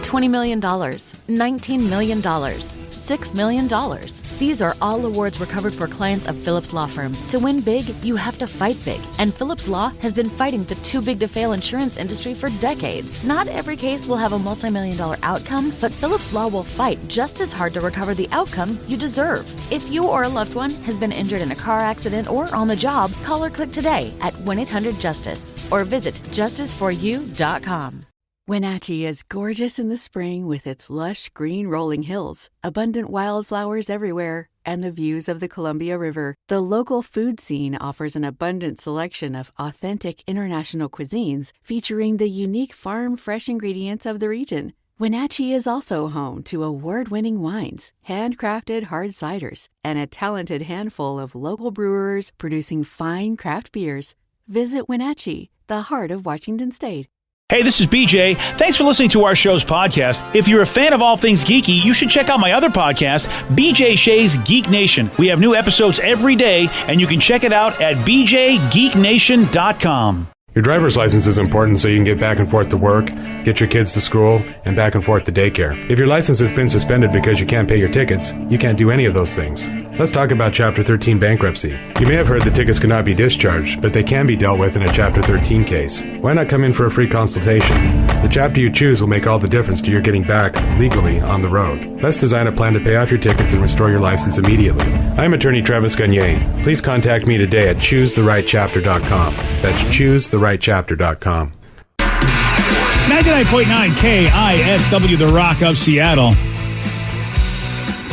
$20 million, $19 million, $6 million. These are all awards recovered for clients of Phillips Law Firm. To win big, you have to fight big. And Phillips Law has been fighting the too big to fail insurance industry for decades. Not every case will have a multi-million-dollar outcome, but Phillips Law will fight just as hard to recover the outcome you deserve. If you or a loved one has been injured in a car accident or on the job, call or click today at 1-800-JUSTICE or visit justiceforyou.com. Wenatchee is gorgeous in the spring with its lush green rolling hills, abundant wildflowers everywhere, and the views of the Columbia River. The local food scene offers an abundant selection of authentic international cuisines featuring the unique farm-fresh ingredients of the region. Wenatchee is also home to award-winning wines, handcrafted hard ciders, and a talented handful of local brewers producing fine craft beers. Visit Wenatchee, the heart of Washington State. Hey, this is BJ. Thanks for listening to our show's podcast. If you're a fan of all things geeky, you should check out my other podcast, BJ Shea's Geek Nation. We have new episodes every day, and you can check it out at bjgeeknation.com. Your driver's license is important so you can get back and forth to work, get your kids to school, and back and forth to daycare. If your license has been suspended because you can't pay your tickets, you can't do any of those things. Let's talk about Chapter 13 bankruptcy. You may have heard that tickets cannot be discharged, but they can be dealt with in a Chapter 13 case. Why not come in for a free consultation? The chapter you choose will make all the difference to your getting back legally on the road. Let's design a plan to pay off your tickets and restore your license immediately. I'm attorney Travis Gagne. Please contact me today at choosetherightchapter.com. That's choosetherightchapter.com. 99.9 KISW, The Rock of Seattle.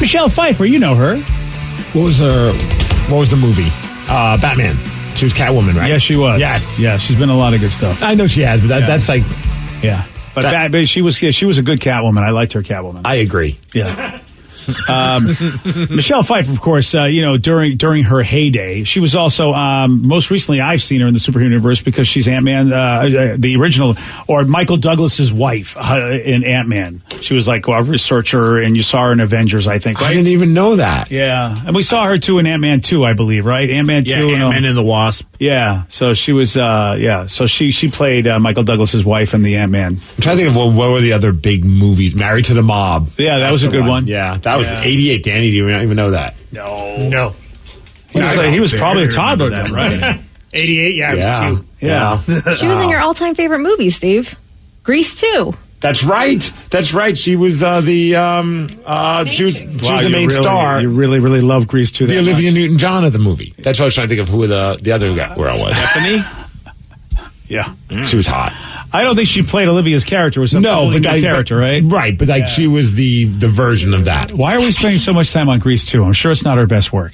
Michelle Pfeiffer, you know her. What was the movie? Batman. She was Catwoman, right? Yes, she was. Yes. Yeah, she's been in a lot of good stuff. I know she has, but that's like... Yeah. But she was a good Catwoman. I liked her Catwoman. I agree. Yeah. Michelle Pfeiffer, of course, during her heyday, she was also, most recently I've seen her in the superhero universe because she's Ant-Man, the original, or Michael Douglas's wife in Ant-Man. She was like a researcher, and you saw her in Avengers, I think. Right? I didn't even know that. Yeah. And we saw her too in Ant-Man 2, I believe, right? Ant-Man 2. Yeah, Ant-Man and the Wasp. Yeah. So she was, so she played Michael Douglas's wife in the Ant-Man. I'm trying to think of what were the other big movies? Married to the Mob. Yeah, that was a good one. Yeah, that was 88. Danny, do you not even know that? No. He was probably a toddler then, right? 88, I was 2. Yeah. She was in your all-time favorite movie, Steve. Grease 2. That's right. She was she was the main star. You really, really love Grease 2. The Olivia Newton-John of the movie. That's what I was trying to think of who the other guy where I was. Stephanie? Yeah. She was hot. I don't think she played Olivia's character. It was some totally new character, right? Right, but she was the version of that. Why are we spending so much time on Grease 2? I'm sure it's not her best work.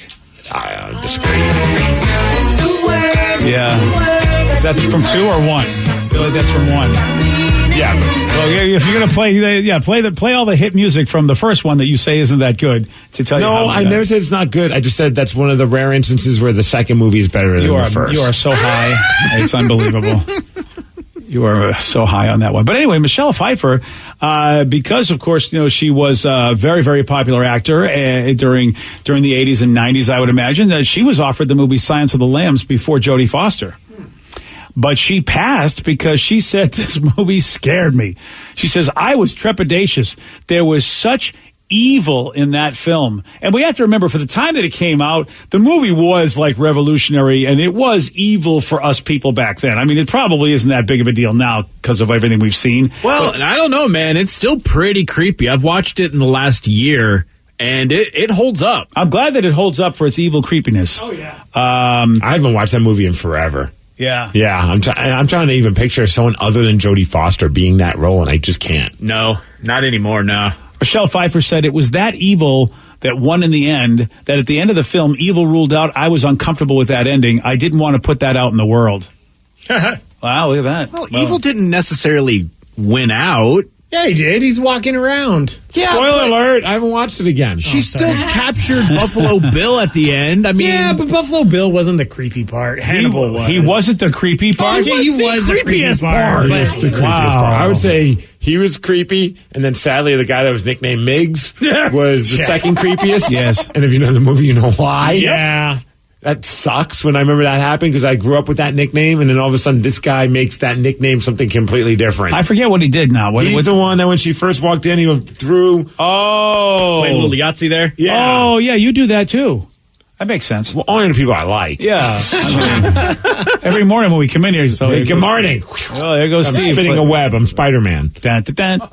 I disagree. Yeah. Is that from 2 or 1? I feel like that's from 1. Yeah. Well, if you're gonna play all the hit music from the first one that you say isn't that good to tell you. No, I never said it's not good. I just said that's one of the rare instances where the second movie is better than the first. You are so high, it's unbelievable. You are so high on that one. But anyway, Michelle Pfeiffer, because of course, she was a very, very popular actor during the 80s and 90s, I would imagine, that she was offered the movie Silence of the Lambs before Jodie Foster. But she passed because she said this movie scared me. She says, I was trepidatious. There was such evil in that film. And we have to remember, for the time that it came out, the movie was like revolutionary, and it was evil for us people back then. I mean, it probably isn't that big of a deal now because of everything we've seen. Well, and I don't know, man. It's still pretty creepy. I've watched it in the last year, and it holds up. I'm glad that it holds up for its evil creepiness. Oh, yeah. I haven't watched that movie in forever. Yeah. Yeah, I'm trying to even picture someone other than Jodie Foster being that role, and I just can't. No, not anymore, no. Michelle Pfeiffer said it was that evil that won in the end, that at the end of the film, evil ruled out. I was uncomfortable with that ending. I didn't want to put that out in the world. Wow, look at that. Well, evil didn't necessarily win out. Yeah, he did. He's walking around. Yeah, Spoiler alert. I haven't watched it again. She still captured Buffalo Bill at the end. I mean, yeah, but Buffalo Bill wasn't the creepy part. Hannibal was. He wasn't the creepy part? He was the creepiest part. He was the creepiest part. I would say he was creepy, and then sadly the guy that was nicknamed Miggs was the second creepiest. Yes. And if you know the movie, you know why. Yeah. That sucks when I remember that happened because I grew up with that nickname, and then all of a sudden this guy makes that nickname something completely different. I forget what he did now. He's the one that when she first walked in, he went through. Oh. Played a little Yahtzee there. Yeah. Oh, yeah, you do that too. That makes sense. Well, only the people I like. Yeah. I mean, every morning when we come in here, so Hey, good morning. Oh, there goes I'm Steve. spinning a web. I'm Spider-Man. Dun, dun, dun.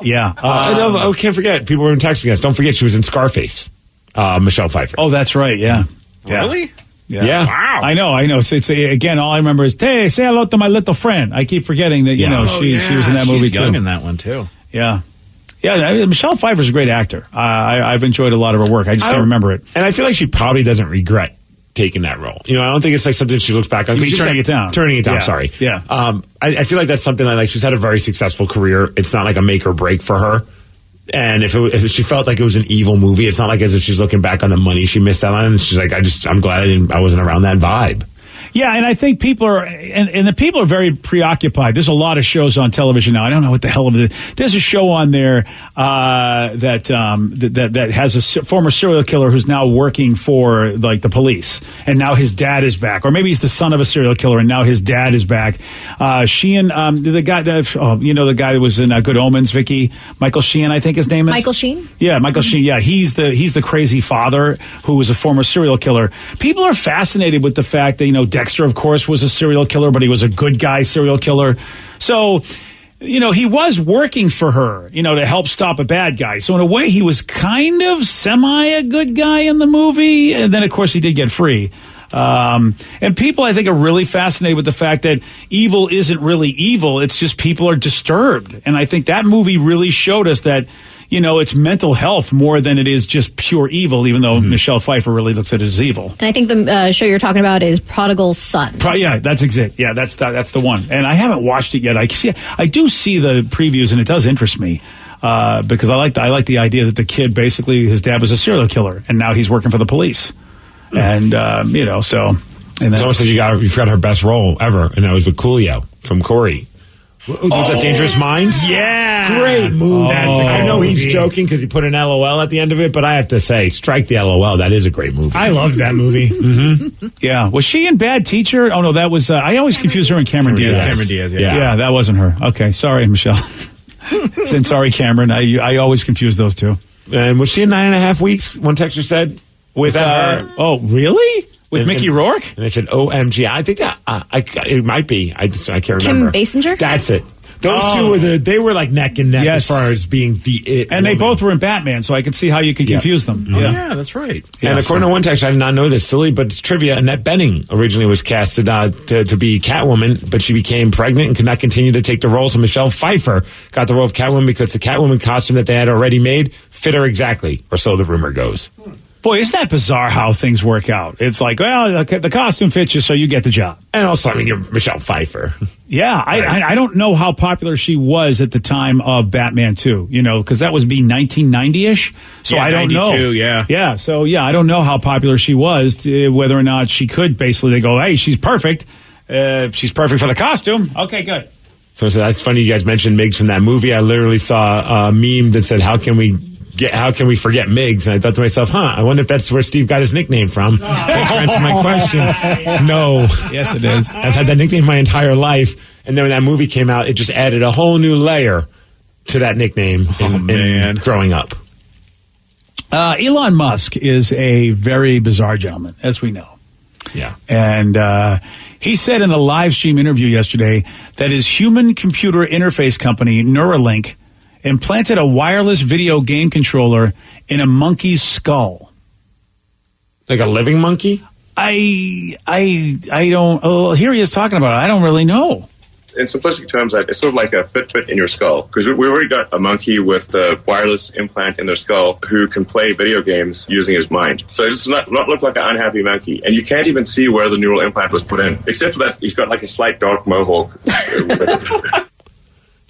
Yeah. I can't forget. People were texting us. Don't forget she was in Scarface. Michelle Pfeiffer. Oh, that's right. Yeah. Really? Yeah. Wow. I know. It's again, all I remember is, hey, say hello to my little friend. I keep forgetting that, she was in that movie She's young too. in that one too. Yeah. Yeah, I mean, Michelle Pfeiffer's a great actor. I've enjoyed a lot of her work. I just can't remember it. And I feel like she probably doesn't regret taking that role. I don't think it's like something she looks back on. You mean turning it down. Turning it down, Yeah. sorry. Yeah. I feel like that's something that, like, she's had a very successful career. It's not like a make or break for her. And if she felt like it was an evil movie, it's not like as if she's looking back on the money she missed out on. And she's like, I'm glad I wasn't around that vibe. Yeah, and I think people are, and the people are very preoccupied. There's a lot of shows on television now. I don't know what the hell of it is. There's a show on there that has a former serial killer who's now working for like the police, and now his dad is back, or maybe he's the son of a serial killer, and now his dad is back. Sheehan, the guy the guy that was in Good Omens, Vicky, Michael Sheehan, I think his name is Michael Sheen? Yeah, Michael Sheen. Yeah, he's the crazy father who was a former serial killer. People are fascinated with the fact that Dexter, of course, was a serial killer, but he was a good guy serial killer. So, he was working for her, to help stop a bad guy. So in a way, he was kind of semi a good guy in the movie. And then, of course, he did get free. And people, I think, are really fascinated with the fact that evil isn't really evil. It's just people are disturbed. And I think that movie really showed us that, it's mental health more than it is just pure evil, even though Michelle Pfeiffer really looks at it as evil. And I think the show you're talking about is Prodigal Son. Yeah, that's it. Yeah, that's the one. And I haven't watched it yet. I do see the previews, and it does interest me. Because I like the idea that the kid, basically, his dad was a serial killer, and now he's working for the police. And, so. And then, Someone said you forgot her best role ever, and that was with Coolio from Corey. Was that Dangerous Minds? Yeah. Great movie. I know he's movie. joking because he put an LOL at the end of it, but I have to say, strike the LOL. That is a great movie. I loved that movie. Yeah. Was she in Bad Teacher? Oh, no, that was, I always confuse her and Cameron Diaz. Cameron Diaz, yeah. Yeah, that wasn't her. Okay, sorry, Michelle. And sorry, Cameron. I always confuse those two. And was she in 9.5 weeks? One texter said. With her? Oh, really? With Mickey Rourke? And they said, OMG. I think that it might be. I can't remember. Kim Basinger? That's it. Those two they were like neck and neck Yes. as far as being the it. And they woman. both were in Batman, so I can see how you could confuse them. Yeah, that's right. And according to one text, I did not know this, silly, but it's trivia. Annette Bening originally was casted to be Catwoman, but she became pregnant and could not continue to take the role. So Michelle Pfeiffer got the role of Catwoman because the Catwoman costume that they had already made fit her exactly, or so the rumor goes. Boy, isn't that bizarre how things work out? It's like, well, the costume fits you, so you get the job. And also, I mean, you're Michelle Pfeiffer. Yeah, I don't know how popular she was at the time of Batman 2, because that was 1990-ish. So Yeah, I don't 92, know. yeah. Yeah, so I don't know how popular she was, whether or not she could basically, they go, hey, she's perfect. She's perfect for the costume. Okay, good. So that's funny you guys mentioned Miggs from that movie. I literally saw a meme that said, how can we forget Miggs? And I thought to myself, I wonder if that's where Steve got his nickname from. Thanks for answering my question. No. Yes, it is. I've had that nickname my entire life. And then when that movie came out, it just added a whole new layer to that nickname in growing up. Elon Musk is a very bizarre gentleman, as we know. Yeah. And he said in a live stream interview yesterday that his human-computer interface company, Neuralink, implanted a wireless video game controller in a monkey's skull. Like a living monkey? I don't. Oh, here he is talking about it. I don't really know. In simplistic terms, it's sort of like a Fitbit in your skull, because we already got a monkey with a wireless implant in their skull who can play video games using his mind. So it's not look like an unhappy monkey, and you can't even see where the neural implant was put in, except for that he's got like a slight dark mohawk.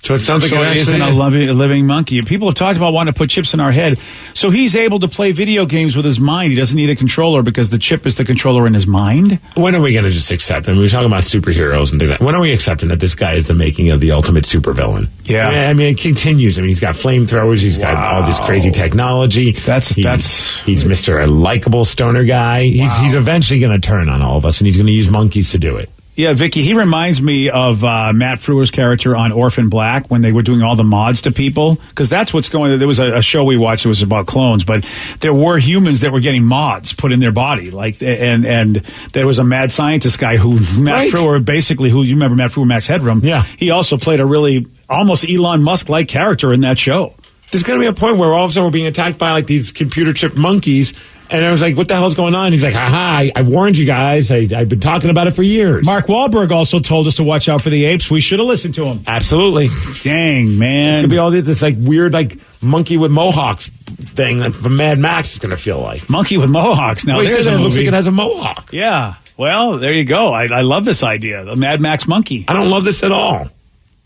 So it sounds like So it it isn't a living monkey. People have talked about wanting to put chips in our head. So he's able to play video games with his mind. He doesn't need a controller because the chip is the controller in his mind. When are we going to just accept? I mean, we're talking about superheroes and things like that. When are we accepting that this guy is the making of the ultimate supervillain? Yeah. I mean, it continues. I mean, he's got flamethrowers. He's got all this crazy technology. He's Mr. Likeable stoner guy. He's eventually going to turn on all of us, and he's going to use monkeys to do it. Yeah, Vicky, he reminds me of Matt Frewer's character on Orphan Black when they were doing all the mods to people. Because that's what's going on. There was a show we watched that was about clones, but there were humans that were getting mods put in their body. And there was a mad scientist guy Matt Frewer, basically, you remember Matt Frewer, Max Headroom? Yeah. He also played a really almost Elon Musk-like character in that show. There's going to be a point where all of a sudden we're being attacked by like these computer chip monkeys. And I was like, what the hell's going on? He's like, I warned you guys. I've been talking about it for years. Mark Wahlberg also told us to watch out for the apes. We should have listened to him. Absolutely. Dang, man. It's going to be all this like weird like monkey with mohawks thing that from Mad Max is going to feel like. Monkey with mohawks. Now, there's a movie. It looks like it has a mohawk. Yeah. Well, there you go. I love this idea. The Mad Max monkey. I don't love this at all.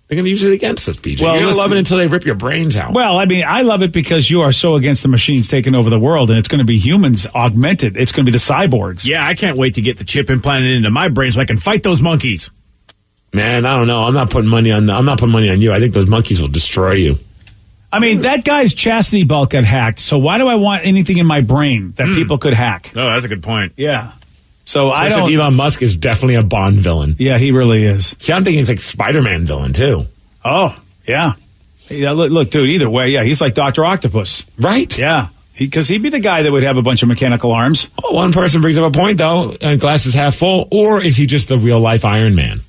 They're going to use it against us, BJ. Well, you're going to love it until they rip your brains out. Well, I mean, I love it because you are so against the machines taking over the world, and it's going to be humans augmented. It's going to be the cyborgs. Yeah, I can't wait to get the chip implanted into my brain so I can fight those monkeys. Man, I don't know. I'm not putting money on you. I think those monkeys will destroy you. I mean, that guy's chastity belt got hacked, so why do I want anything in my brain that people could hack? Oh, that's a good point. Yeah. So I don't. Elon Musk is definitely a Bond villain. Yeah, he really is. See, I'm thinking it's like Spider-Man villain too. Oh, yeah. Look, dude. Either way, yeah, he's like Dr. Octopus, right? Yeah, because he'd be the guy that would have a bunch of mechanical arms. Oh, one person brings up a point though. Glass is half full, or is he just the real life Iron Man?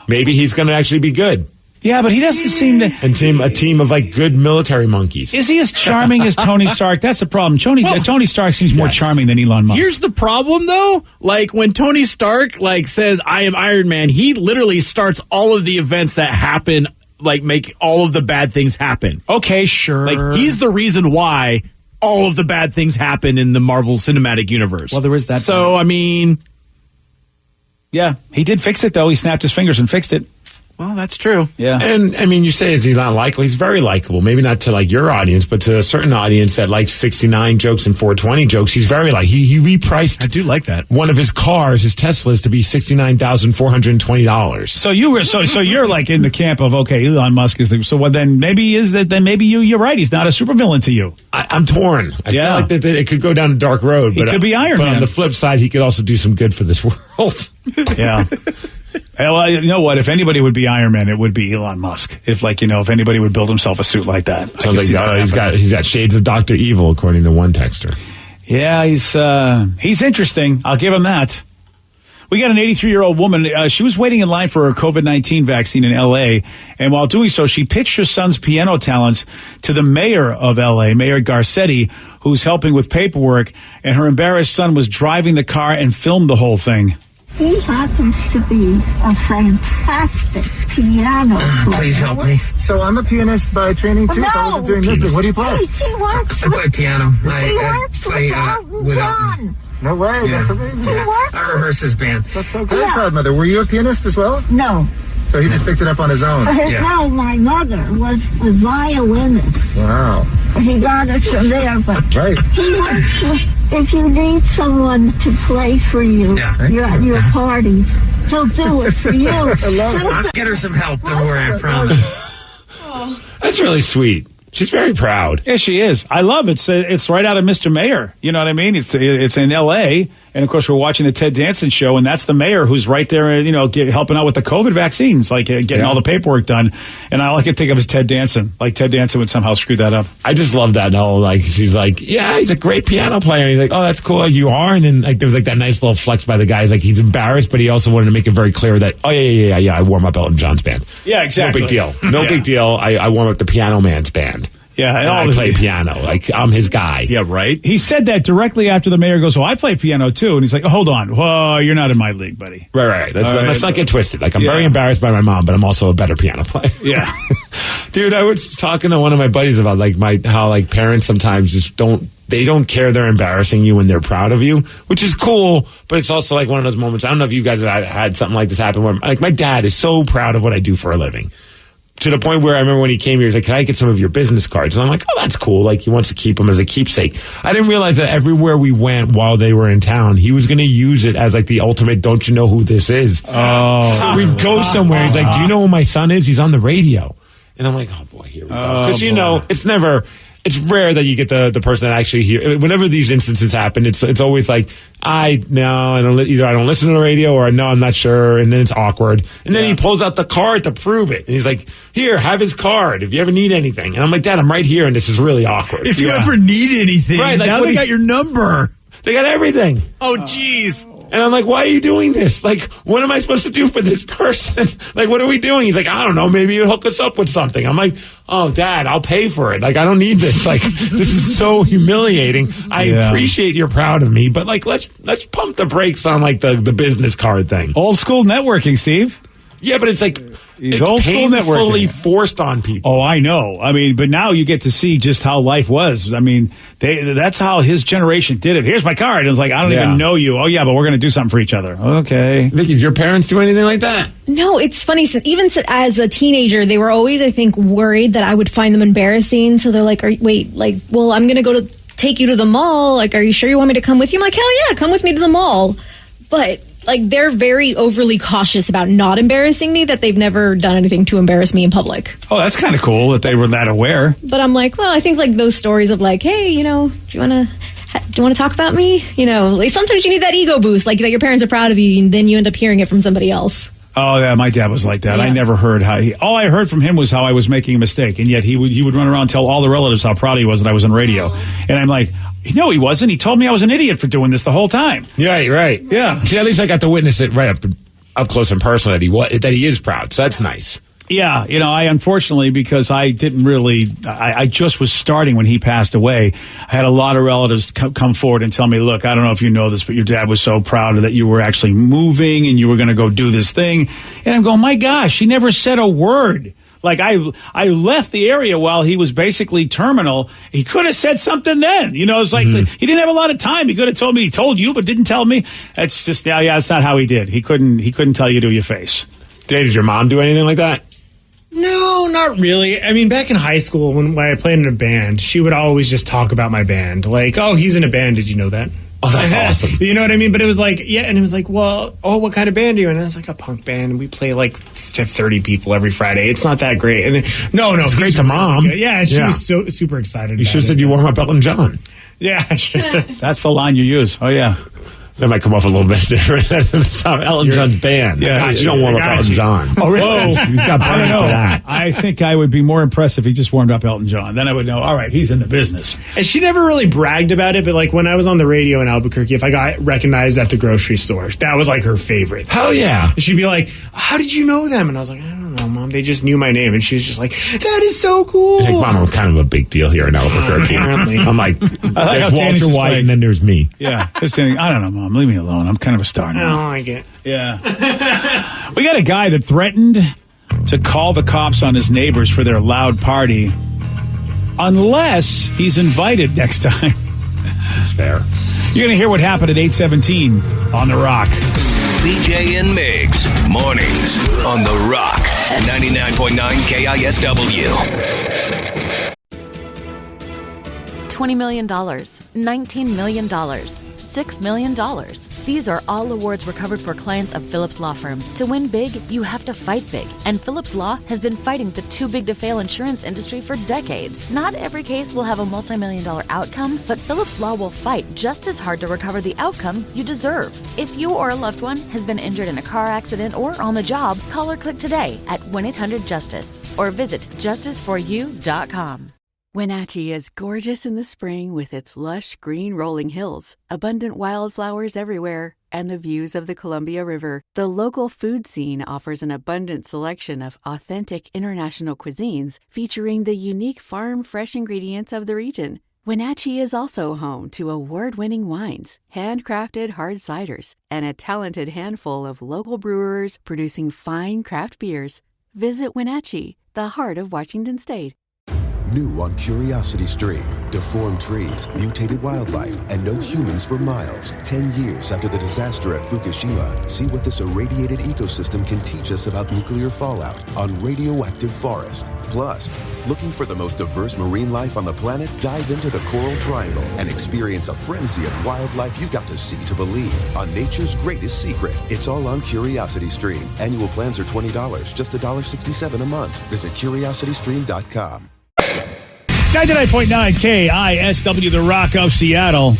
Maybe he's going to actually be good. Yeah, but he doesn't seem to... And a team of, like, good military monkeys. Is he as charming as Tony Stark? That's the problem. Tony Stark seems more charming than Elon Musk. Here's the problem, though. Like, when Tony Stark, says, I am Iron Man, he literally starts all of the events that happen, make all of the bad things happen. Okay, sure. He's the reason why all of the bad things happen in the Marvel Cinematic Universe. Well, there is that. So, I mean... Yeah, he did fix it, though. He snapped his fingers and fixed it. Well, that's true. Yeah. And, I mean, you say, is he not likable? He's very likable. Maybe not to, your audience, but to a certain audience that likes 69 jokes and 420 jokes. He's very he repriced... I do like that. ...one of his cars, his Teslas, to be $69,420. So you're in the camp of, okay, Elon Musk is the... So what then maybe you're right. He's not a supervillain to you. I'm torn. I feel like that it could go down a dark road. He could be Iron Man. But on the flip side, he could also do some good for this world. Yeah. Well, you know what? If anybody would be Iron Man, it would be Elon Musk. If anybody would build himself a suit like that. Sounds like he's got shades of Dr. Evil, according to one texter. Yeah, he's interesting. I'll give him that. We got an 83-year-old woman. She was waiting in line for her COVID-19 vaccine in L.A., and while doing so, she pitched her son's piano talents to the mayor of L.A., Mayor Garcetti, who's helping with paperwork, and her embarrassed son was driving the car and filmed the whole thing. He happens to be a fantastic piano player. Please help me. So I'm a pianist by training too. No. If I wasn't doing this, what do you play? He works I play piano. He works with Elton John. No way. Yeah. That's amazing. He works. I rehearse his band. That's so great, Godmother. Were you a pianist as well? No. So he just picked it up on his own. No, my mother was a violinist. Wow. He got it from there, but he works with, if you need someone to play for you, you're at your parties, he'll do it for you. I'll get her some help. Don't worry, I promise. That's really sweet. She's very proud. Yeah, she is. I love it. It's right out of Mr. Mayor. You know what I mean? It's in L.A., and of course we're watching the Ted Danson show, and that's the mayor who's right there, helping out with the COVID vaccines, getting all the paperwork done. And all I can think of is Ted Danson. Ted Danson would somehow screw that up. I just love that whole, she's like, yeah, he's a great piano player. And he's like, oh, that's cool. You are. And then, there was that nice little flex by the guy. He's embarrassed, but he also wanted to make it very clear that, oh, yeah, I warm up Elton John's band. Yeah, exactly. No big deal. No big deal. I warm up the Piano Man's band. Yeah, and I play piano. I'm his guy. Yeah, right. He said that directly after the mayor goes, "Oh, I play piano too," and he's like, "Hold on, whoa, you're not in my league, buddy." Right. Let's not get twisted. I'm very embarrassed by my mom, but I'm also a better piano player. Yeah, dude. I was talking to one of my buddies about how parents sometimes just don't care they're embarrassing you when they're proud of you, which is cool, but it's also one of those moments. I don't know if you guys have had something like this happen where my dad is so proud of what I do for a living. to the point where I remember when he came here, he's like, can I get some of your business cards? And I'm like, oh, that's cool. Like, he wants to keep them as a keepsake. I didn't realize that everywhere we went while they were in town, he was going to use it as like the ultimate, don't you know who this is? Oh. So we'd go somewhere. He's like, do you know who my son is? He's on the radio. And I'm like, oh boy, here we go. Because, it's rare that you get the person that actually hear. Whenever these instances happen, it's always like, I don't listen to the radio, or no, I'm not sure, and then it's awkward. And then he pulls out the card to prove it, and he's like, here, have his card if you ever need anything. And I'm like, Dad, I'm right here, and this is really awkward. If you ever need anything, right? Like, now they got your number. They got everything. Oh, jeez. And I'm like, why are you doing this? Like, what am I supposed to do for this person? Like, what are we doing? He's like, I don't know. Maybe you hook us up with something. I'm like, oh, Dad, I'll pay for it. Like, I don't need this. Like, this is so humiliating. I appreciate you're proud of me, but like, let's pump the brakes on like the business card thing. Old school networking, Steve. Yeah, but it's like it's old school networking. Fully forced on people. Oh, I know. I mean, but now you get to see just how life was. I mean, that's how his generation did it. Here's my card. And it's like, I don't even know you. Oh, yeah, but we're going to do something for each other. Okay. Vicky, did your parents do anything like that? No, it's funny. Even as a teenager, they were always, I think, worried that I would find them embarrassing. So they're like, I'm going to go to take you to the mall. Like, are you sure you want me to come with you? I'm like, hell yeah, come with me to the mall. But like, they're very overly cautious about not embarrassing me, that they've never done anything to embarrass me in public. Oh, that's kind of cool that they were that aware. But I'm like, well, I think like those stories of like, hey, do you want to talk about me? Like sometimes you need that ego boost, like that your parents are proud of you, and then you end up hearing it from somebody else. Oh, yeah, my dad was like that. Yeah. I never heard all I heard from him was how I was making a mistake, and yet he would run around and tell all the relatives how proud he was that I was on radio. And I'm like, no, he wasn't. He told me I was an idiot for doing this the whole time. Yeah, right. Yeah. See, at least I got to witness it right up close and personal that he is proud. So that's nice. Yeah, I unfortunately, because I didn't really, I just was starting when he passed away. I had a lot of relatives come forward and tell me, look, I don't know if you know this, but your dad was so proud that you were actually moving and you were going to go do this thing. And I'm going, my gosh, he never said a word. Like, I left the area while he was basically terminal. He could have said something then. It's like he didn't have a lot of time. He could have told me he told you, but didn't tell me. It's just, it's not how he did. He couldn't tell you to your face. Dave, did your mom do anything like that? No, not really. I mean, back in high school when I played in a band, she would always just talk about my band. Like, oh, he's in a band. Did you know that? Oh, that's awesome. You know what I mean? But it was like, and it was like, well, what kind of band are you in? And it's like a punk band. And we play like to 30 people every Friday. It's not that great. And then, no. It's great to mom. Yeah, she was so super excited. You should have said you warm up Elton John. Yeah, sure. That's the line you use. Oh, yeah. That might come off a little bit different than Elton John's band. Yeah, gosh, you don't warm up Elton John. Oh, really? Whoa. He's got brand for that. I think I would be more impressed if he just warmed up Elton John. Then I would know, all right, he's in the business. And she never really bragged about it, but like when I was on the radio in Albuquerque, if I got recognized at the grocery store, that was like her favorite. Hell yeah. She'd be like, how did you know them? And I was like, I don't know, Mom. They just knew my name. And she was just like, that is so cool. I think Mom was kind of a big deal here in Albuquerque. Apparently. I'm like, there's Walter White and then there's me. Yeah. Just saying, I don't know, Mom. Leave me alone. I'm kind of a star now. I don't like it. Yeah. We got a guy that threatened to call the cops on his neighbors for their loud party unless he's invited next time. Seems fair. You're going to hear what happened at 8:17 on The Rock. BJ and Migs, mornings on The Rock, 99.9 KISW. $20 million, $19 million, $6 million. These are all awards recovered for clients of Phillips Law Firm. To win big, you have to fight big. And Phillips Law has been fighting the too big to fail insurance industry for decades. Not every case will have a multi-million-dollar outcome, but Phillips Law will fight just as hard to recover the outcome you deserve. If you or a loved one has been injured in a car accident or on the job, call or click today at 1-800-JUSTICE or visit justiceforyou.com. Wenatchee is gorgeous in the spring with its lush green rolling hills, abundant wildflowers everywhere, and the views of the Columbia River. The local food scene offers an abundant selection of authentic international cuisines featuring the unique farm-fresh ingredients of the region. Wenatchee is also home to award-winning wines, handcrafted hard ciders, and a talented handful of local brewers producing fine craft beers. Visit Wenatchee, the heart of Washington State. New on Curiosity Stream. Deformed trees, mutated wildlife, and no humans for miles. 10 years after the disaster at Fukushima, see what this irradiated ecosystem can teach us about nuclear fallout on Radioactive Forest. Plus, looking for the most diverse marine life on the planet? Dive into the Coral Triangle and experience a frenzy of wildlife you've got to see to believe on nature's greatest secret. It's all on Curiosity Stream. Annual plans are $20, just $1.67 a month. Visit curiositystream.com. 99.9 KISW, The Rock of Seattle.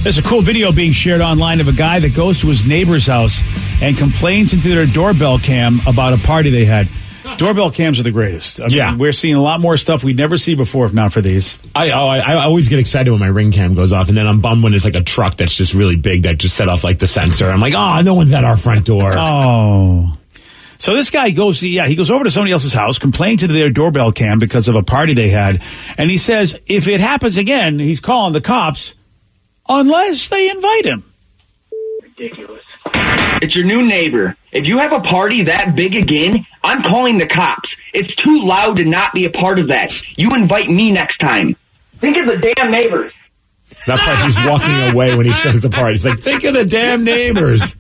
There's a cool video being shared online of a guy that goes to his neighbor's house and complains into their doorbell cam about a party they had. Doorbell cams are the greatest. I mean, we're seeing a lot more stuff we'd never see before if not for these. I always get excited when my Ring cam goes off, and then I'm bummed when it's like a truck that's just really big that just set off like the sensor. I'm like, oh, no one's at our front door. Oh. So this guy goes, he goes over to somebody else's house, complains to their doorbell cam because of a party they had, and he says if it happens again, he's calling the cops unless they invite him. Ridiculous. It's your new neighbor. If you have a party that big again, I'm calling the cops. It's too loud to not be a part of that. You invite me next time. Think of the damn neighbors. That part, he's walking away when he says the party. He's like, think of the damn neighbors.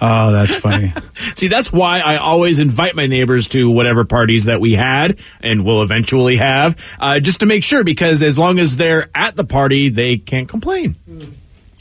Oh, that's funny. See, that's why I always invite my neighbors to whatever parties that we had and will eventually have, just to make sure, because as long as they're at the party, they can't complain.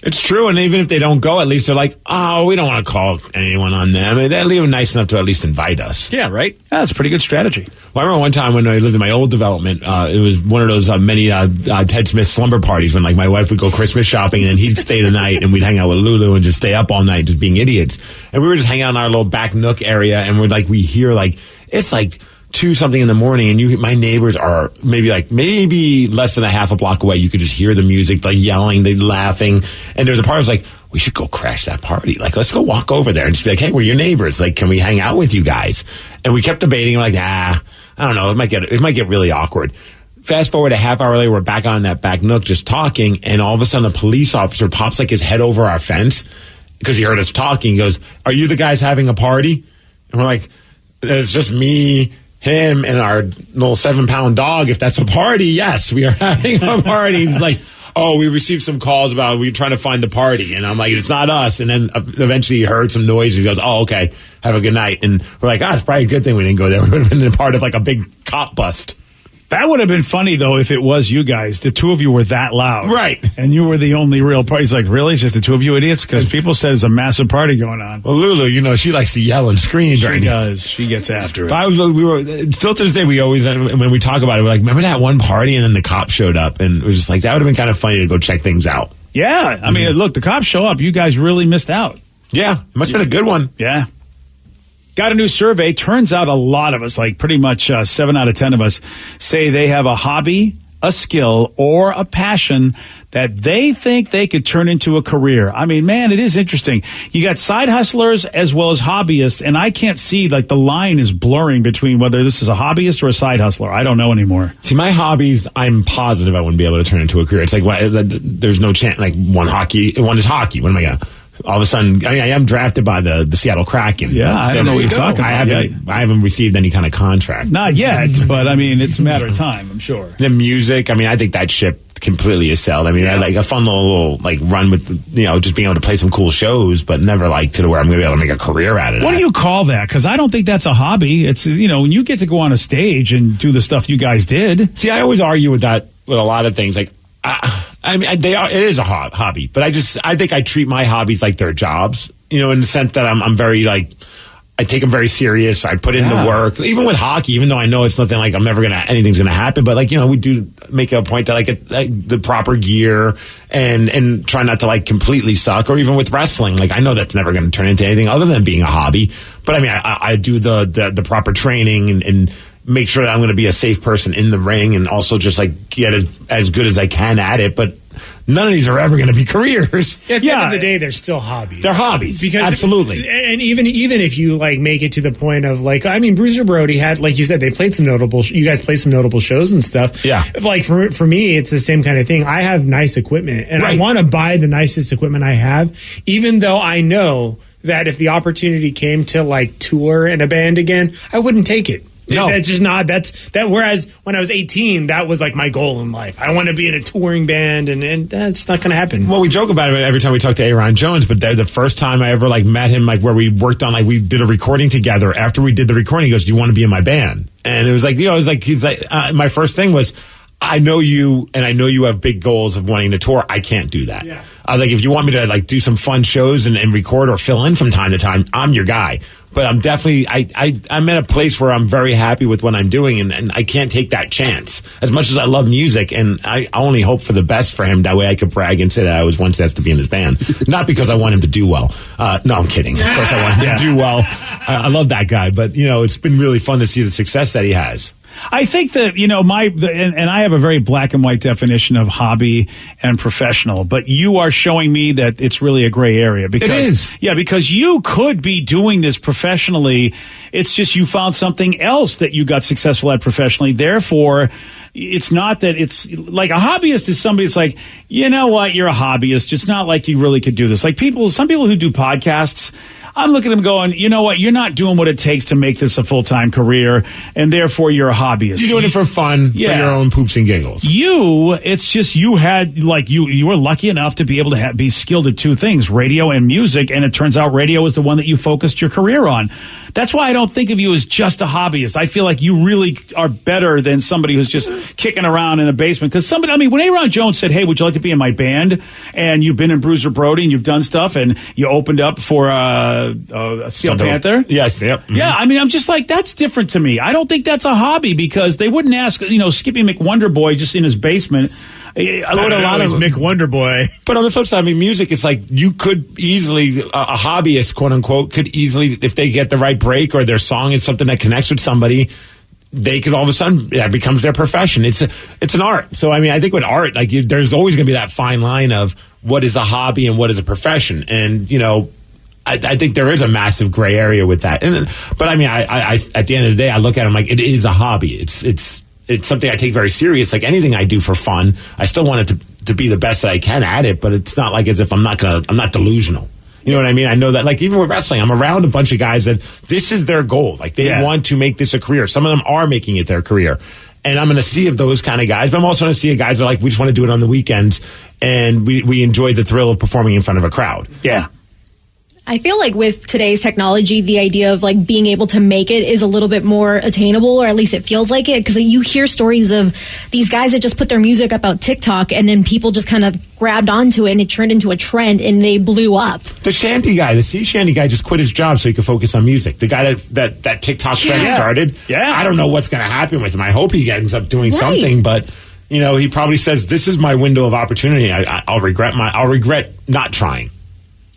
It's true, and even if they don't go, at least they're like, oh, we don't want to call anyone on them. They're even nice enough to at least invite us. Yeah, right? That's a pretty good strategy. Well, I remember one time when I lived in my old development, it was one of those many Ted Smith slumber parties when like my wife would go Christmas shopping and he'd stay the night and we'd hang out with Lulu and just stay up all night just being idiots. And we were just hanging out in our little back nook area, and we hear like, it's like 2-something in the morning, and my neighbors are maybe less than a half a block away. You could just hear the music, like yelling, they laughing, and there's a part I was like, we should go crash that party. Like, let's go walk over there and just be like, hey, we're your neighbors. Like, can we hang out with you guys? And we kept debating. We're like, I don't know. It might get really awkward. Fast forward a half hour later, we're back on that back nook just talking, and all of a sudden a police officer pops like his head over our fence because he heard us talking. He goes, are you the guys having a party? And we're like, it's just me, him, and our little 7-pound dog. If that's a party, yes, we are having a party. He's like, oh, we received some calls about we trying to find the party. And I'm like, it's not us. And then eventually he heard some noise. And he goes, oh, okay, have a good night. And we're like, it's probably a good thing we didn't go there. We would have been a part of like a big cop bust. That would have been funny, though, if it was you guys. The two of you were that loud. Right. And you were the only real party. It's like, really? It's just the two of you idiots? Because people said there's a massive party going on. Well, Lulu, she likes to yell and scream. She does. She gets after it. Still to this day, we always, when we talk about it, we're like, remember that one party? And then the cops showed up. And we're just like, that would have been kind of funny to go check things out. Yeah. I mean, look, the cops show up. You guys really missed out. Yeah. It must have been a good one. Yeah. Got a new survey. Turns out a lot of us, like pretty much 7 out of 10 of us, say they have a hobby, a skill, or a passion that they think they could turn into a career. I mean, man, it is interesting. You got side hustlers as well as hobbyists, and I can't see, like, the line is blurring between whether this is a hobbyist or a side hustler. I don't know anymore. See, my hobbies, I'm positive I wouldn't be able to turn into a career. It's like, there's no chance. Like, one is hockey. What am I going to... All of a sudden, I am drafted by the Seattle Kraken. Yeah, I don't know what you're talking about. I haven't received any kind of contract. Not yet, but I mean, it's a matter of time, I'm sure. The music, I mean, I think that ship completely is sailed. I mean, I like a fun little like run with, just being able to play some cool shows, but never like to where I'm going to be able to make a career out of it. What do you call that? Because I don't think that's a hobby. It's, when you get to go on a stage and do the stuff you guys did. See, I always argue with that with a lot of things. Like, I mean, it is a hobby, but I think I treat my hobbies like they're jobs, in the sense that I'm very like, I take them very serious. I put in the work, even with hockey, even though I know it's nothing like anything's going to happen. But like, we do make a point to get the proper gear and try not to like completely suck, or even with wrestling. Like, I know that's never going to turn into anything other than being a hobby. But I mean, I do the proper training and make sure that I'm going to be a safe person in the ring, and also just like get as good as I can at it. But none of these are ever going to be careers. At the end of the day, they're still hobbies. They're hobbies. Absolutely. And even if you like make it to the point of like, I mean, Bruiser Brody had, like you said, they played some notable, you guys played some notable shows and stuff. Yeah. Like for me, it's the same kind of thing. I have nice equipment, and I want to buy the nicest equipment I have, even though I know that if the opportunity came to like tour in a band again, I wouldn't take it. No. That's just not, whereas when I was 18, that was like my goal in life. I want to be in a touring band, and that's not going to happen. Well, we joke about it every time we talk to Aaron Jones, but the first time I ever met him, where we worked on, we did a recording together. After we did the recording, he goes, "Do you want to be in my band?" And it was he's like, my first thing was, I know you, and I know you have big goals of wanting to tour. I can't do that. Yeah. I was like, if you want me to do some fun shows and record or fill in from time to time, I'm your guy. But I'm definitely, I'm at a place where I'm very happy with what I'm doing, and I can't take that chance. As much as I love music, and I only hope for the best for him. That way I could brag and say that I was once asked to be in his band. Not because I want him to do well. No, I'm kidding. Of course I want him to do well. I love that guy. But, it's been really fun to see the success that he has. I think that, and I have a very black and white definition of hobby and professional, but you are showing me that it's really a gray area. Because, it is. Yeah, because you could be doing this professionally. It's just you found something else that you got successful at professionally. Therefore, it's not that it's like a hobbyist is somebody that's like, you know what, you're a hobbyist. It's not like you really could do this. Like some people who do podcasts, I'm looking at them going, you know what? You're not doing what it takes to make this a full-time career, and therefore you're a hobbyist. You're doing it for fun, for your own poops and giggles. It's just you had, you were lucky enough to be able to be skilled at two things, radio and music, and it turns out radio is the one that you focused your career on. That's why I don't think of you as just a hobbyist. I feel like you really are better than somebody who's just kicking around in a basement. Because when Aaron Jones said, "Hey, would you like to be in my band?" and you've been in Bruiser Brody and you've done stuff and you opened up for Steel Panther. Yes, yep. Mm-hmm. Yeah, I'm just like, that's different to me. I don't think that's a hobby because they wouldn't ask, Skippy McWonderboy just in his basement. Mick Wonderboy. But on the flip side, music, it's like you could easily, a hobbyist, quote unquote, could easily, if they get the right break or their song is something that connects with somebody, they could all of a sudden, that becomes their profession. It's an art. So, I think with art, there's always going to be that fine line of what is a hobby and what is a profession. And, I think there is a massive gray area with that. But I at the end of the day, I look at it like it is a hobby. It's something I take very serious. Like anything I do for fun, I still want it to be the best that I can at it. But it's not like as if I'm not delusional. You know what I mean? I know that, even with wrestling, I'm around a bunch of guys that this is their goal. They want to make this a career. Some of them are making it their career. And I'm going to see of those kind of guys. But I'm also going to see guys that we just want to do it on the weekends. And we enjoy the thrill of performing in front of a crowd. Yeah. I feel like with today's technology, the idea of being able to make it is a little bit more attainable, or at least it feels like it, because you hear stories of these guys that just put their music up on TikTok and then people just kind of grabbed onto it and it turned into a trend and they blew up. The sea shanty guy just quit his job so he could focus on music. The guy that TikTok trend started. Yeah. I don't know what's going to happen with him. I hope he ends up doing something, but he probably says, this is my window of opportunity. I'll regret not trying.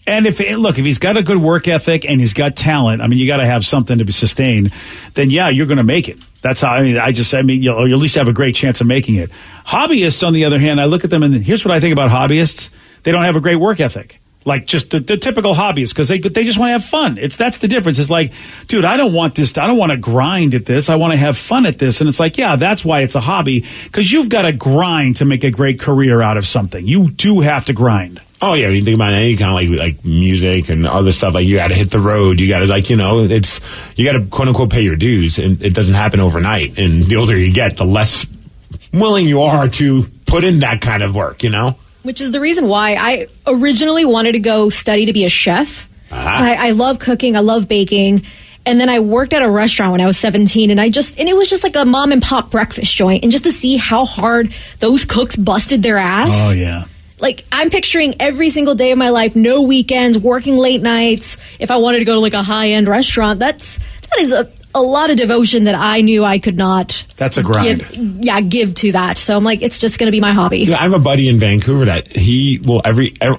And if he's got a good work ethic and he's got talent, you got to have something to be sustained, then you're going to make it. That's how, you'll at least have a great chance of making it. Hobbyists, on the other hand, I look at them and here's what I think about hobbyists. They don't have a great work ethic. Like just the typical hobbyist, because they just want to have fun. That's the difference. It's like, dude, I don't want to grind at this. I want to have fun at this. And it's like, yeah, that's why it's a hobby, because you've got to grind to make a great career out of something. You do have to grind. Oh yeah, when you think about any kind of like music and other stuff, you got to hit the road. You got to you got to quote unquote pay your dues, and it doesn't happen overnight. And the older you get, the less willing you are to put in that kind of work. Which is the reason why I originally wanted to go study to be a chef. I love cooking, I love baking. And then I worked at a restaurant when I was 17, and it was just like a mom and pop breakfast joint. And just to see how hard those cooks busted their ass. Oh yeah. I'm picturing every single day of my life, no weekends, working late nights. If I wanted to go to a high-end restaurant, that is a lot of devotion that I knew I could not. That's a grind. Give to that. So I'm like, it's just going to be my hobby. Yeah, I have a buddy in Vancouver that he will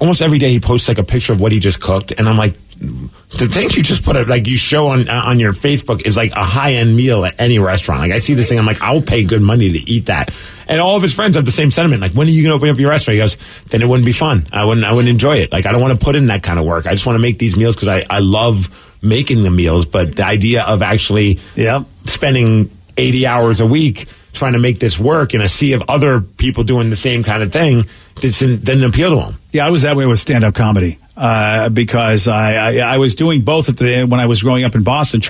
almost every day he posts a picture of what he just cooked, and I'm like, the things you just put you show on your Facebook is a high-end meal at any restaurant. I see this thing, I'm like, I'll pay good money to eat that. And all of his friends have the same sentiment. When are you going to open up your restaurant? He goes, then it wouldn't be fun. I wouldn't enjoy it. I don't want to put in that kind of work. I just want to make these meals because I love making the meals. But the idea of actually spending 80 hours a week trying to make this work in a sea of other people doing the same kind of thing didn't appeal to him. Yeah, I was that way with stand-up comedy. because I was doing both when I was growing up in Boston,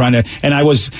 and I was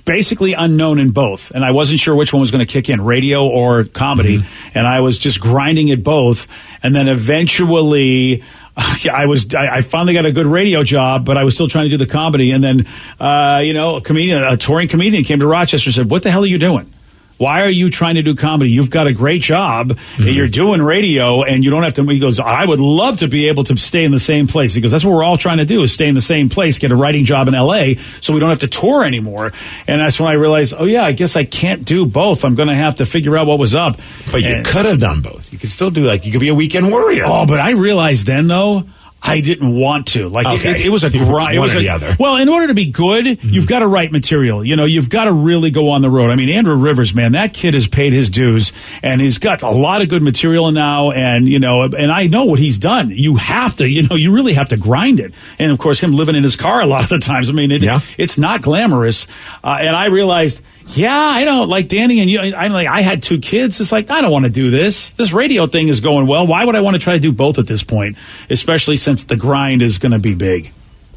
basically unknown in both, and I wasn't sure which one was going to kick in, radio or comedy, and I was just grinding at both, and then eventually I finally got a good radio job, but I was still trying to do the comedy, and then a touring comedian came to Rochester and said, "What the hell are you doing? Why are you trying to do comedy? You've got a great job. And you're doing radio, and you don't have to." He goes, "I would love to be able to stay in the same place." He goes, "That's what we're all trying to do, is stay in the same place, get a writing job in L.A. so we don't have to tour anymore." And that's when I realized, oh yeah, I guess I can't do both. I'm going to have to figure out what was up. But you could have done both. You could still do, you could be a weekend warrior. Oh, but I realized then, though, I didn't want to. It was a grind. One or the other. Well, in order to be good, you've got to write material. You've got to really go on the road. I mean, Andrew Rivers, man, that kid has paid his dues, and he's got a lot of good material now. And and I know what he's done. You have to, you really have to grind it. And of course, him living in his car a lot of the times. I mean, it's not glamorous. And I realized, I don't like Danny and you. I had 2 kids. It's like, I don't want to do this. This radio thing is going well. Why would I want to try to do both at this point? Especially since the grind is going to be big.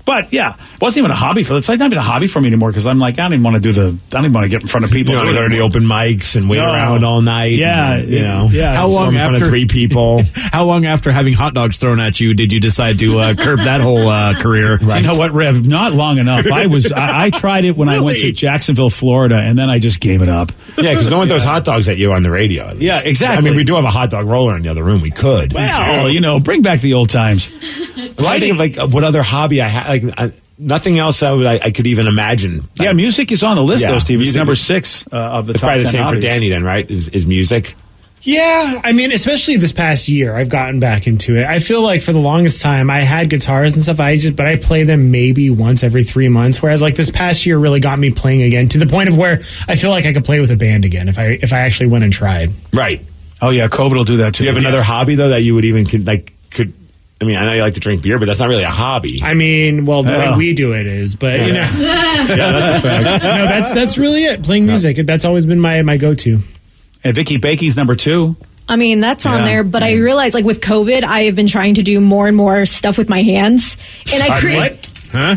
But yeah, it wasn't even a hobby it's not even a hobby for me anymore, because I'm like, I don't even want to get in front of people. You don't go to the open mics and wait around all night. Yeah, and, How long in front of 3 people? How long after having hot dogs thrown at you did you decide to curb that whole career? Right. You know what, Rev? Not long enough. I tried it when I went to Jacksonville, Florida, and then I just gave it up. Yeah, because no one throws hot dogs at you on the radio. Yeah, exactly. I mean, we do have a hot dog roller in the other room. We could. Well, bring back the old times. I think of what other hobby I had. Nothing else I could even imagine. Yeah, music is on the list, though, Steve. It's number 6 of the top 10 probably the same hobbies. for Danny then, right? Is music? Yeah, I mean, especially this past year, I've gotten back into it. I feel like for the longest time, I had guitars and stuff, but I play them maybe once every 3 months. Whereas, this past year really got me playing again, to the point of where I feel like I could play with a band again if I actually went and tried. Right. Oh yeah, COVID will do that too. Do you have another hobby though that you would even could? I mean, I know you like to drink beer, but that's not really a hobby. I mean, the way we do it is, but Yeah, that's a fact. No, that's really it. Playing music. That's always been my go-to. And Vicky Bakey's number 2. I mean, that's on there, but I realized, with COVID, I have been trying to do more and more stuff with my hands. And I create. What? Huh?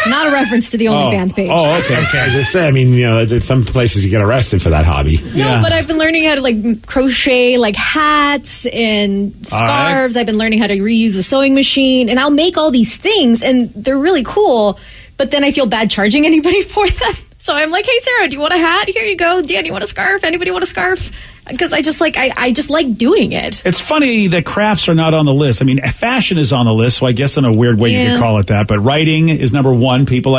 Not a reference to the OnlyFans page. Oh, okay. I just say, I mean, at some places you get arrested for that hobby. No, but I've been learning how to crochet hats and scarves. I've been learning how to reuse the sewing machine, and I'll make all these things, and they're really cool. But then I feel bad charging anybody for them. So I'm like, hey, Sarah, do you want a hat? Here you go. Dan, you want a scarf? Anybody want a scarf? Because I just like doing it. It's funny that crafts are not on the list. I mean, fashion is on the list, so I guess in a weird way you could call it that. But writing is number 1. People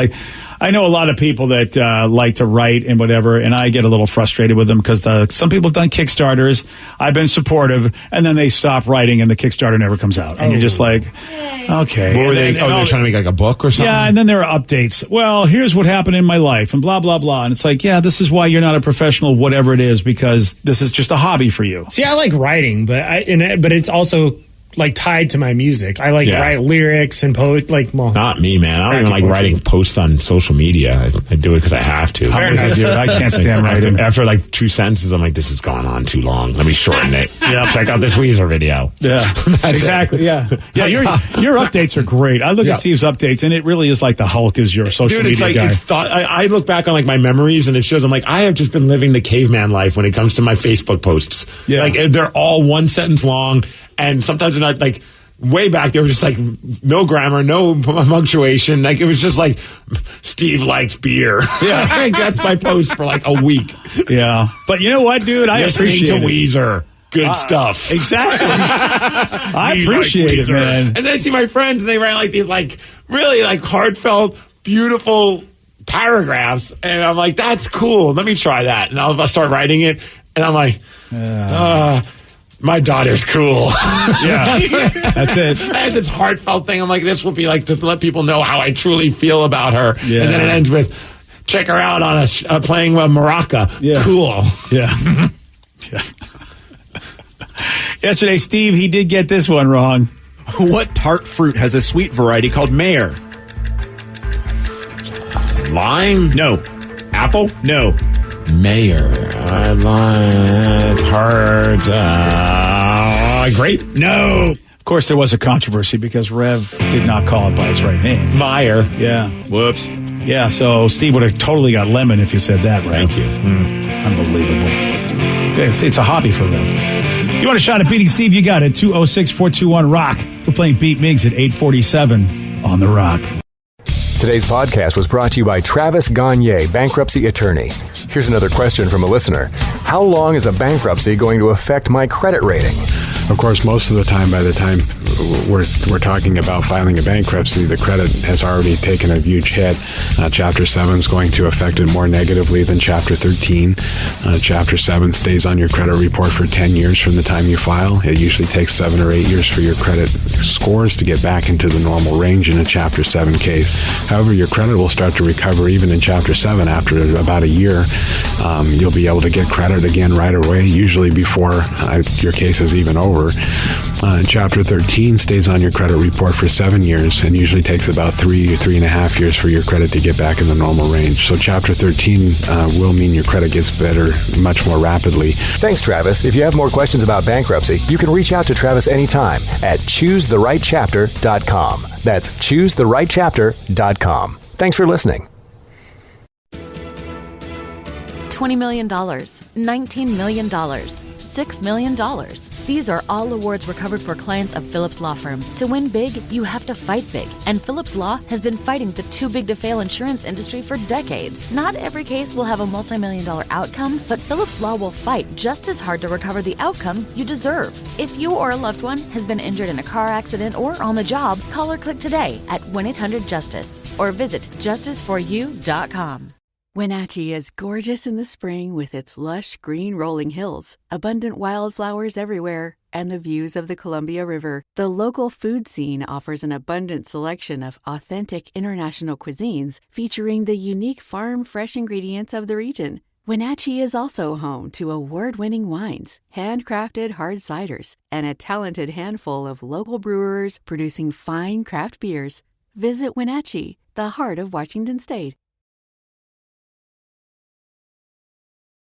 I know a lot of people that like to write and whatever, and I get a little frustrated with them because some people have done Kickstarters. I've been supportive, and then they stop writing, and the Kickstarter never comes out. And you're just like, okay. What were they? They're trying to make a book or something? Yeah, and then there are updates. Well, here's what happened in my life, and blah, blah, blah. And it's like, yeah, this is why you're not a professional, whatever it is, because this is just a hobby for you. See, I like writing, but it's also tied to my music. I write lyrics and not me, man. I don't even like writing posts on social media. I do it because I have to. I can't stand writing. After 2 sentences, I'm like, this has gone on too long. Let me shorten it. Check out this Weezer video. Yeah, exactly. Yeah. Your updates are great. I look at Steve's updates, and it really is like the Hulk is your social media guy. I look back on my memories, and it shows I'm like, I have just been living the caveman life when it comes to my Facebook posts. Yeah. They're all 1 sentence long. And sometimes they're not way back. They were just no grammar, no punctuation. It was just Steve likes beer. Yeah, that's my post for a week. Yeah, but you know what, dude? I appreciate to Weezer. Good stuff. Exactly. I appreciate it, man. And then I see my friends, and they write these really heartfelt, beautiful paragraphs, and I'm like, that's cool. Let me try that, and I'll start writing it, and I'm like, my daughter's cool. Yeah, that's it. I had this heartfelt thing. I'm like, this will be to let people know how I truly feel about her. Yeah. And then it ends with, check her out on playing maraca. Yeah. Cool. Yeah. Yesterday, Steve, he did get this one wrong. What tart fruit has a sweet variety called Mare? Lime? No. Apple? No. Mayor. Tart. Grape? No. course, there was a controversy because Rev did not call it by its right name. Meyer. Yeah. Whoops. Yeah, so Steve would have totally got lemon if you said that, Rev. Thank you. Unbelievable. It's a hobby for Rev. You want a shot at beating Steve? You got it. 206-421-ROCK. We're playing Beat Miggs at 8:47 on The Rock. Today's podcast was brought to you by Travis Gagne, bankruptcy attorney. Here's another question from a listener. How long is a bankruptcy going to affect my credit rating? Of course, most of the time, by the time we're talking about filing a bankruptcy, the credit has already taken a huge hit. Chapter 7 is going to affect it more negatively than Chapter 13. Chapter 7 stays on your credit report for 10 years from the time you file. It usually takes 7 or 8 years for your credit scores to get back into the normal range in a Chapter 7 case. However, your credit will start to recover even in Chapter 7 after about a year. You'll be able to get credit again right away, usually before your case is even over. Chapter 13 stays on your credit report for 7 years and usually takes about 3.5 years for your credit to get back in the normal range. So Chapter 13 will mean your credit gets better much more rapidly. Thanks, Travis. If you have more questions about bankruptcy, you can reach out to Travis anytime at choosetherightchapter.com. That's choosetherightchapter.com. Thanks for listening. $20 million, $19 million, $6 million. These are all awards recovered for clients of Phillips Law Firm. To win big, you have to fight big. And Phillips Law has been fighting the too big to fail insurance industry for decades. Not every case will have a multi-million-dollar outcome, but Phillips Law will fight just as hard to recover the outcome you deserve. If you or a loved one has been injured in a car accident or on the job, call or click today at 1-800-JUSTICE or visit justiceforyou.com. Wenatchee is gorgeous in the spring with its lush green rolling hills, abundant wildflowers everywhere, and the views of the Columbia River. The local food scene offers an abundant selection of authentic international cuisines featuring the unique farm-fresh ingredients of the region. Wenatchee is also home to award-winning wines, handcrafted hard ciders, and a talented handful of local brewers producing fine craft beers. Visit Wenatchee, the heart of Washington State.